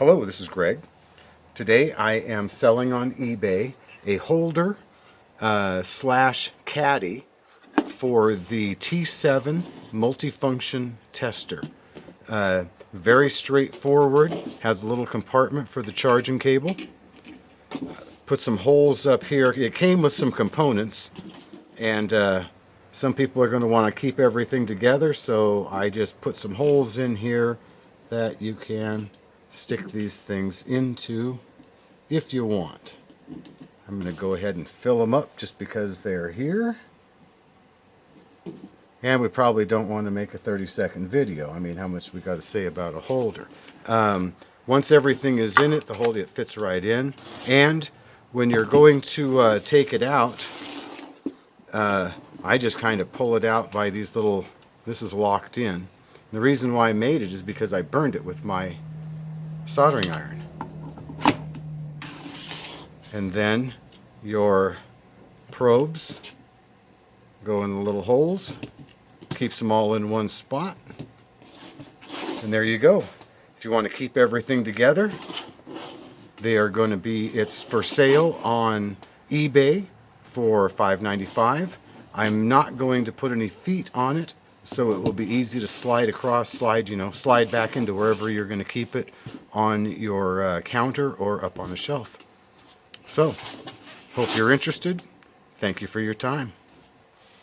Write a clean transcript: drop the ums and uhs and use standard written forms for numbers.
Hello, this is Greg. Today I am selling on eBay a holder slash caddy for the T7 multifunction tester. Very straightforward, has a little compartment for the charging cable. Put some holes up here. It came with some components, and some people are going to want to keep everything together, so I just put some holes in here that you can stick these things into if you want. I'm going to go ahead and fill them up just because they're here. And we probably don't want to make a 30-second video. I mean, how much we got to say about a holder. Once everything is in it, the holder, it fits right in. And when you're going to take it out, I just kind of pull it out by these little, this is locked in. The reason why I made it is because I burned it with my soldering iron. And then your probes go in the little holes, keeps them all in one spot, and there you go. If you want to keep everything together, they are going to be, it's for sale on eBay for $5.95. I'm not going to put any feet on it, so it will be easy to slide across, slide back into wherever you're going to keep it on your counter or up on a shelf. So, hope you're interested. Thank you for your time.